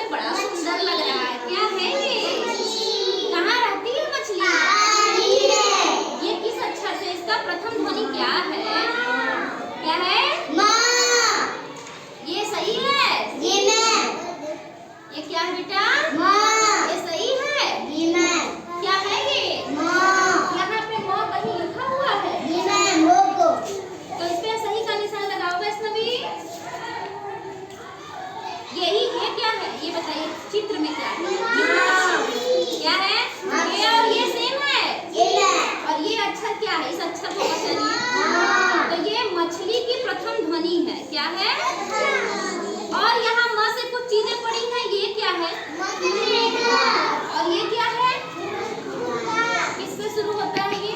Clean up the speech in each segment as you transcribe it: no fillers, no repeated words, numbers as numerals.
में बड़ा सुंदर लग रहा है। क्या है ये? कहाँ रहती है मछली? ये किस अक्षर से? इसका प्रथम ध्वनि क्या है? क्या है? ये सही है? ये क्या है बेटा? ये सही है? क्या है ये? यहाँ पे म कहीं लिखा हुआ है तो इस पे सही का निशान लगाओ वैष्णवी। यही है? क्या है ये बताइए, चित्र में क्या है? क्या है? ये और ये सेम है और ये अक्षर क्या है? इस अक्षर को बताइए। तो ये मछली की प्रथम ध्वनि है। क्या है? और यहाँ म से कुछ चीजें पड़ी हैं। ये क्या है? और ये क्या है? किससे शुरू होता है ये?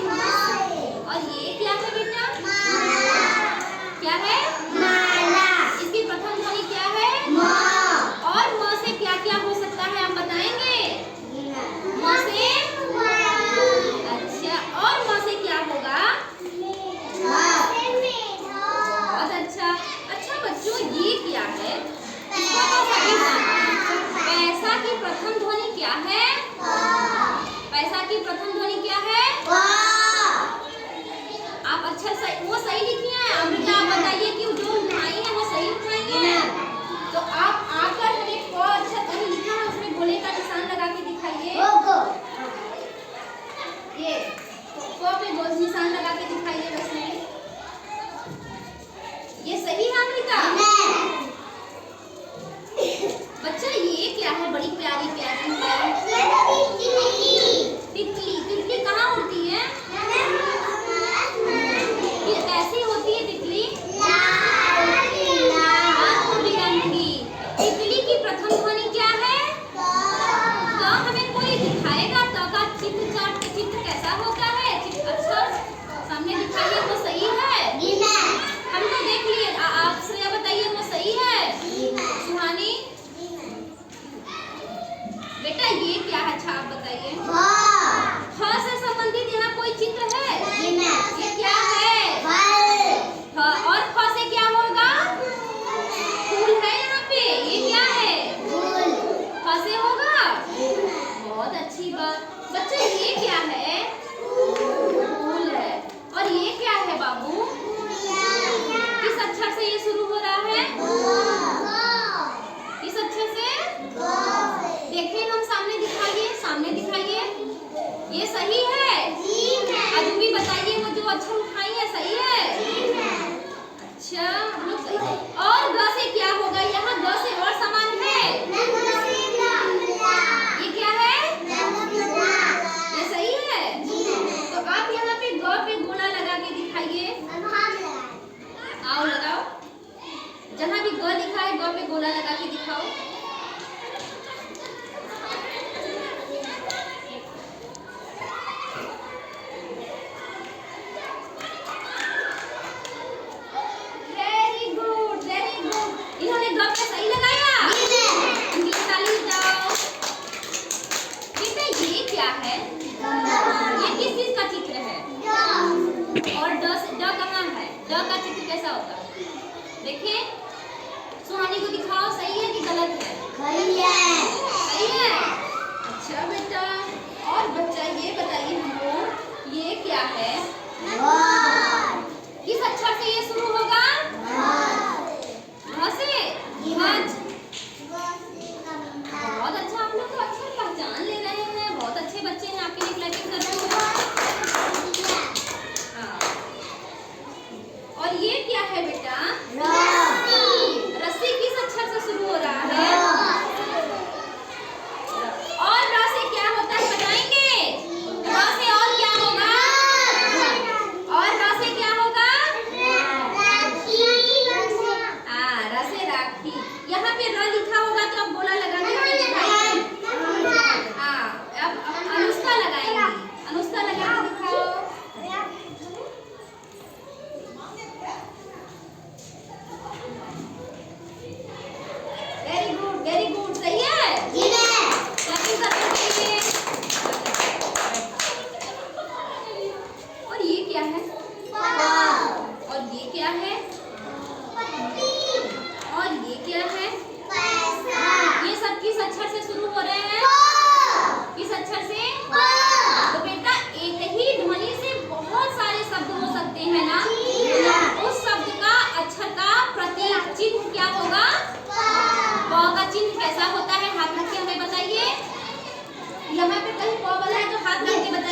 और ये क्या है बेटा? क्या है? इसकी प्रथम ध्वनि क्या है? और म से क्या क्या हो सकता है आप बताएंगे? म से? अच्छा, और म से क्या होगा? बहुत अच्छा। अच्छा बच्चों, ये क्या है? इसको तो सही जाना है। पैसा की प्रथम ध्वनि क्या है? पैसा की प्रथम ध्वनि क्या है? आप अच्छा सही, वो सही लिखी है। अमृता आप बताइए कि जो उठाई है वो सही उठाई है। तो आप आकर हमें क अक्षर कहीं लिखा है उसमें गोले का निशान लगा के दिखाइए। ये क पे गोल निशान लगा के दिखाइए वैसे। ये सही है अमृता? बच्चा ये क्या है? बड़ी प्यारी प्यारी है। तितली। तितली कहाँ उड़ती है? ये कैसी होती है तितली? रंग-बिरंगी। तितली की प्रथम ध्वनि क्या है? तो हमें कोई दिखाएगा तो का चित्र चार्ट के चित्र कैसा होता है? अक्षर सामने दिखाइए वो सही है? हम तो देख लिए। आप श्रेया बताइए वो सही है? सुहानी बेटा ये क्या है? अच्छा आप बताइए। ख से संबंधित यहाँ कोई चित्र है? ये क्या है? और ख से क्या होगा? फूल है यहाँ पे। ये क्या है? ख से होगा। बहुत अच्छी बात। बच्चे ये क्या है? फूल है। और ये क्या है बाबू? किस अक्षर से ये शुरू हो रहा है? किस अक्षर से? देखिए हम सामने दिखाइए, सामने दिखाइए। ये सही है? अजूबी बताइए वो जो अक्षर उठाई है सही है? अच्छा हम लोग सही। और ग से क्या होगा? यहाँ ग से और समान है। ये क्या है? ये सही है? तो आप यहाँ पे ग पे गोला लगा के दिखाइए। आओ लगाओ। जहाँ भी ग लिखा है ग पे गोला लगा के दिखाओ। Very good, very good. इन्होंने ग पे सही लगाया। इनकी ताली बजाओ। बेटा ये क्या है? ये किस चीज का चित्र है? और ड कहाँ है? ड का चित्र कैसा होगा? देखिए सुहानी को दिखाओ सही है कि गलत है? सही है। अच्छा बेटा, और बच्चा ये बताइए हमको ये क्या है? किस अक्षर से ये शुरू होगा? घ से? बहुत अच्छा, आप लोग तो अक्षर पहचान ले रहे हैं। बहुत अच्छे बच्चे हैं, आपके लिए क्लैपिंग कर रहे हैं। और ये क्या है बेटा? रस्सी किस अक्षर से शुरू हो रहा है? और र से क्या होता है बताएंगे? र से और क्या होगा? और र से क्या होगा? र से राखी। यहाँ पे र लिखा होगा तो आप गोला लगा के हमें दिखाइए। अब अनुष्का लगाएंगी। अनुष्का लगा के दिखाओ। Very good, very good. सही है? क्लैपिंग करते रहिए। और ये क्या है? और ये क्या है? और ये क्या है? ये सब किस यहाँ पे कहीं क वाला है तो हाथ रख के बताइए।